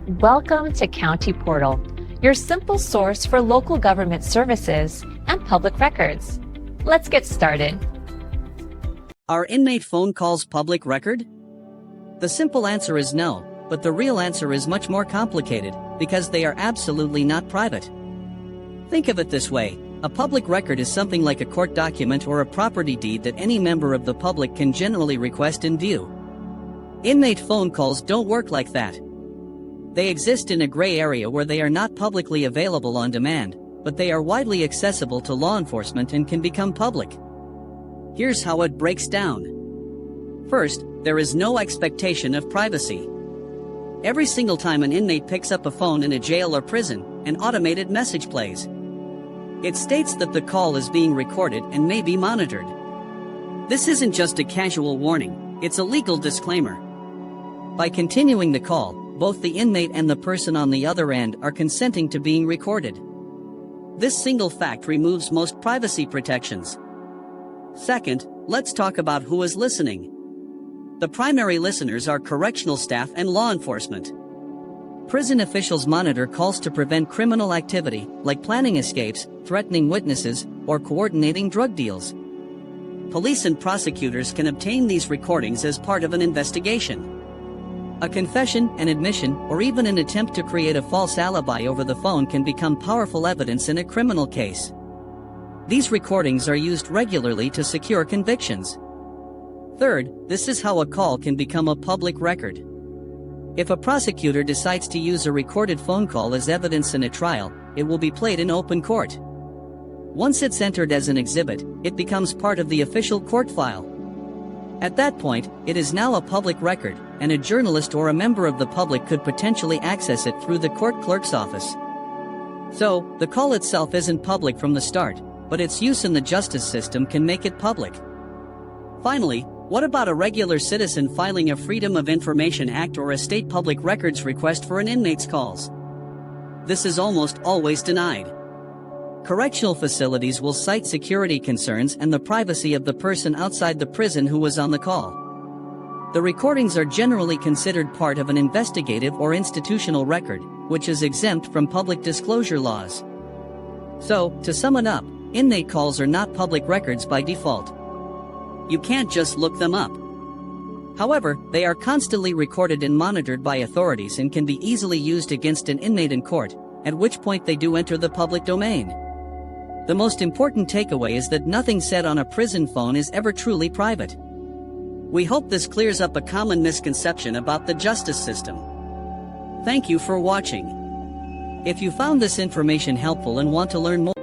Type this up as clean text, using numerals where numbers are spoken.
Welcome to County Portal, your simple source for local government services and public records. Let's get started. Are inmate phone calls public record? The simple answer is no, but the real answer is much more complicated, because they are absolutely not private. Think of it this way: a public record is something like a court document or a property deed that any member of the public can generally request and view. Inmate phone calls don't work like that. They exist in a gray area where they are not publicly available on demand, but they are widely accessible to law enforcement and can become public. Here's how it breaks down. First, there is no expectation of privacy. Every single time an inmate picks up a phone in a jail or prison, an automated message plays. It states that the call is being recorded and may be monitored. This isn't just a casual warning, it's a legal disclaimer. By continuing the call, both the inmate and the person on the other end are consenting to being recorded. This single fact removes most privacy protections. Second, let's talk about who is listening. The primary listeners are correctional staff and law enforcement. Prison officials monitor calls to prevent criminal activity, like planning escapes, threatening witnesses, or coordinating drug deals. Police and prosecutors can obtain these recordings as part of an investigation. A confession, an admission, or even an attempt to create a false alibi over the phone can become powerful evidence in a criminal case. These recordings are used regularly to secure convictions. Third, this is how a call can become a public record. If a prosecutor decides to use a recorded phone call as evidence in a trial, it will be played in open court. Once it's entered as an exhibit, it becomes part of the official court file. At that point, it is now a public record, and a journalist or a member of the public could potentially access it through the court clerk's office. So, the call itself isn't public from the start, but its use in the justice system can make it public. Finally, what about a regular citizen filing a Freedom of Information Act or a state public records request for an inmate's calls? This is almost always denied. Correctional facilities will cite security concerns and the privacy of the person outside the prison who was on the call. The recordings are generally considered part of an investigative or institutional record, which is exempt from public disclosure laws. So, to sum it up, inmate calls are not public records by default. You can't just look them up. However, they are constantly recorded and monitored by authorities and can be easily used against an inmate in court, at which point they do enter the public domain. The most important takeaway is that nothing said on a prison phone is ever truly private. We hope this clears up a common misconception about the justice system. Thank you for watching. If you found this information helpful and want to learn more,